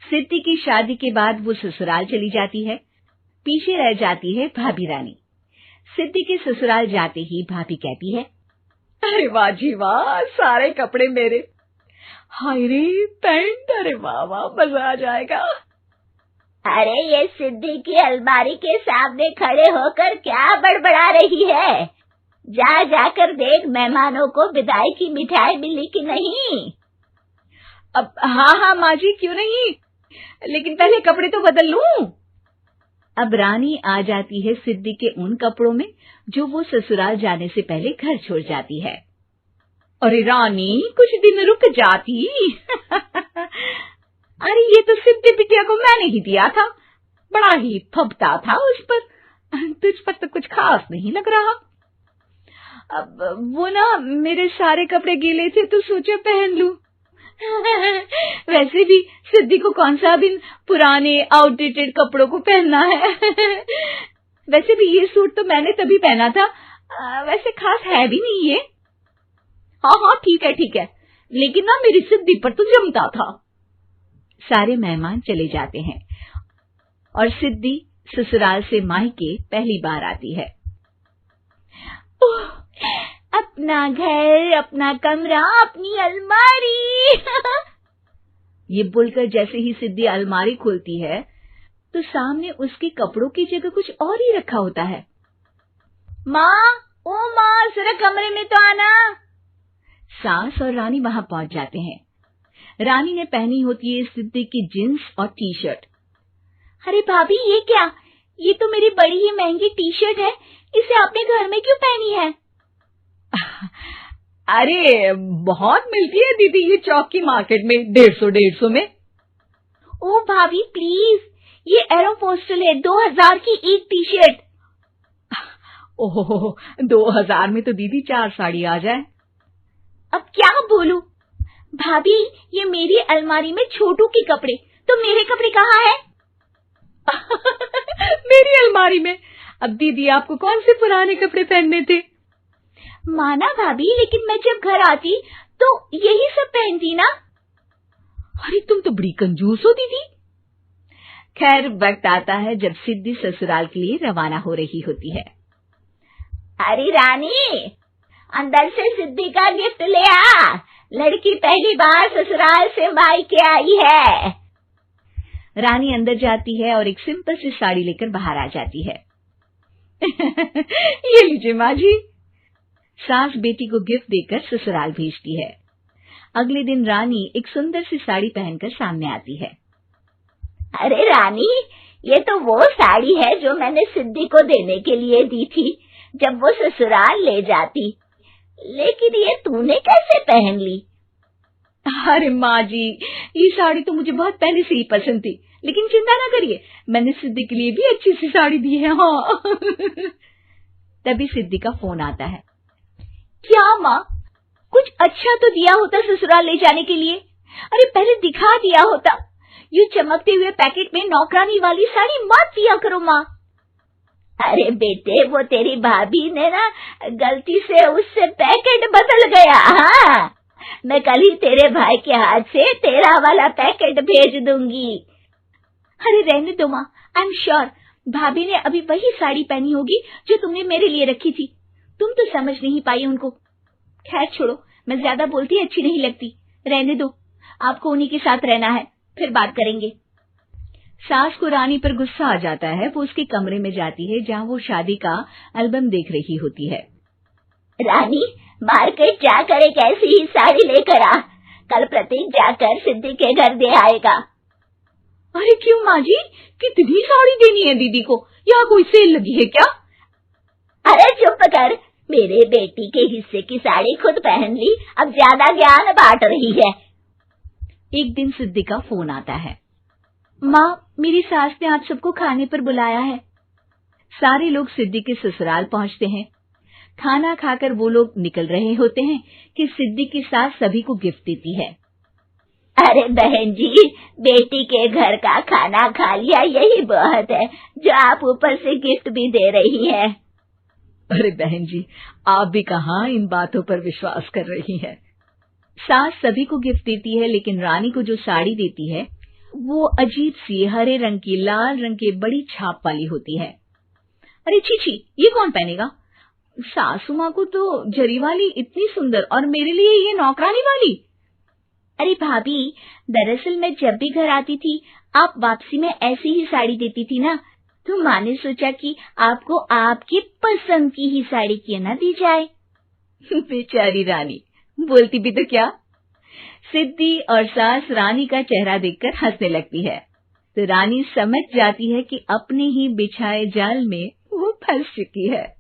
सिद्धि की शादी के बाद वो ससुराल चली जाती है। पीछे रह जाती है भाभी रानी। सिद्धि के ससुराल जाते ही भाभी कहती है, अरे वाह जी वाह, सारे कपड़े मेरे। हाय रे पैंट, अरे वाह वाह, मजा आ जाएगा। अरे ये सिद्धि की अलमारी के सामने खड़े होकर क्या बड़बड़ा रही है? जा जाकर देख मेहमानों को विदाई की मिठाई मिली कि नहीं। अब हाँ माँ जी, क्यों नहीं, लेकिन पहले कपड़े तो बदल लूं। अब रानी आ जाती है सिद्धि के उन कपड़ों में जो वो ससुराल जाने से पहले घर छोड़ जाती है। अरे रानी, कुछ दिन रुक जाती। अरे ये तो सिद्धि बिटिया को मैंने ही दिया था, बड़ा ही फबता था उस पर, तुझ पर तो कुछ खास नहीं लग रहा। अब वो ना मेरे सारे कपड़े गीले थे तो सोचा पहन लूं। वैसे भी सिद्धि को कौन सा दिन पुराने आउटडेटेड कपड़ों को पहनना है। वैसे भी ये सूट तो मैंने तभी पहना था, वैसे खास है भी नहीं ये। हाँ ठीक है, लेकिन ना मेरी सिद्धि पर तो जमता था। सारे मेहमान चले जाते हैं और सिद्धि ससुराल से मायके पहली बार आती है। अपना घर, अपना कमरा, अपनी अलमारी। ये बोलकर जैसे ही सिद्धि अलमारी खोलती है तो सामने उसके कपड़ों की जगह कुछ और ही रखा होता है। माँ, ओ माँ, जरा कमरे में तो आना। सास और रानी वहां पहुंच जाते हैं। रानी ने पहनी होती है सिद्धि की जींस और टी शर्ट। अरे भाभी, ये क्या? ये तो मेरी बड़ी ही महंगी टी शर्ट है, इसे आपने घर में क्यों पहनी है? अरे बहुत मिलती है दीदी ये चौक की मार्केट में, 150 में। ओ भाभी प्लीज, ये एरोपोस्टल है, 2000 की एक टी शर्ट। ओहो, 2000 में तो दीदी 4 साड़ी आ जाए। अब क्या बोलूं? भाभी, ये मेरी अलमारी में छोटू के कपड़े, तो मेरे कपड़े कहाँ हैं? मेरी अलमारी में? अब दीदी आपको कौन से पुराने कपड़े पहनने थे? माना भाभी, लेकिन मैं जब घर आती तो यही सब पहनती ना। अरे तुम तो बड़ी कंजूस हो दीदी। खैर, वक्त आता है जब सिद्धि ससुराल के लिए रवाना हो रही होती है। अरे रानी, अंदर से सिद्धि का गिफ्ट ले आ, लड़की पहली बार ससुराल से मायके आई है। रानी अंदर जाती है और एक सिंपल सी साड़ी लेकर बाहर आ जाती है। ये लीजिए माँ जी। सास बेटी को गिफ्ट देकर ससुराल भेजती है। अगले दिन रानी एक सुंदर सी साड़ी पहनकर सामने आती है। अरे रानी, ये तो वो साड़ी है जो मैंने सिद्धि को देने के लिए दी थी जब वो ससुराल ले जाती, लेकिन ये तूने कैसे पहन ली? अरे माँ जी, ये साड़ी तो मुझे बहुत पहले से ही पसंद थी, लेकिन चिंता ना करिए, मैंने सिद्धि के लिए भी अच्छी सी साड़ी दी है। हाँ। तभी सिद्धि का फोन आता है। क्या माँ, कुछ अच्छा तो दिया होता ससुराल ले जाने के लिए। अरे पहले दिखा दिया होता। ये चमकते हुए पैकेट में नौकरानी वाली साड़ी मत दिया करो माँ। अरे बेटे, वो तेरी भाभी ने ना गलती से उससे पैकेट बदल गया। हाँ, मैं कल ही तेरे भाई के हाथ से तेरा वाला पैकेट भेज दूंगी। अरे रहने दो माँ, आई एम श्योर भाभी ने अभी वही साड़ी पहनी होगी जो तुमने मेरे लिए रखी थी। तुम तो समझ नहीं पाई उनको। खैर छोड़ो, मैं ज्यादा बोलती अच्छी नहीं लगती, रहने दो, आपको उन्हीं के साथ रहना है, फिर बात करेंगे। सास को रानी पर गुस्सा आ जाता है। वो उसके कमरे में जाती है जहाँ वो शादी का एल्बम देख रही होती है। रानी, मार्केट जाकर एक ऐसी ही साड़ी लेकर आ, कल प्रतीक जाकर सिद्धि के घर दे आएगा। अरे क्यों माँ जी, कितनी साड़ी देनी है दीदी को? यहाँ कोई सेल लगी है क्या? अरे चुप कर, मेरे बेटी के हिस्से की साड़ी खुद पहन ली, अब ज्यादा ज्ञान बांट रही है। एक दिन सिद्धि का फोन आता है। माँ, मेरी सास ने आप सबको खाने पर बुलाया है। सारे लोग सिद्धि के ससुराल पहुंचते हैं। खाना खाकर वो लोग निकल रहे होते हैं कि सिद्धि की सास सभी को गिफ्ट देती है। अरे बहन जी, बेटी के घर का खाना खा लिया, यही बहुत है जो आप ऊपर से गिफ्ट भी दे रही है। अरे बहन जी, आप भी कहाँ इन बातों पर विश्वास कर रही हैं। सास सभी को गिफ्ट देती है, लेकिन रानी को जो साड़ी देती है वो अजीब सी हरे रंग की लाल रंग के बड़ी छाप वाली होती है। अरे छी, ये कौन पहनेगा? सासू माँ को तो जरी वाली इतनी सुंदर, और मेरे लिए ये नौकरानी वाली। अरे भाभी, दरअसल मैं जब भी घर आती थी आप वापसी में ऐसी ही साड़ी देती थी ना, तो माँ ने सोचा कि आपको आपकी पसंद की ही साड़ी क्यों ना दी जाए। बेचारी रानी, बोलती भी तो क्या। सिद्धि और सास रानी का चेहरा देखकर हंसने लगती है, तो रानी समझ जाती है कि अपने ही बिछाए जाल में वो फंस चुकी है।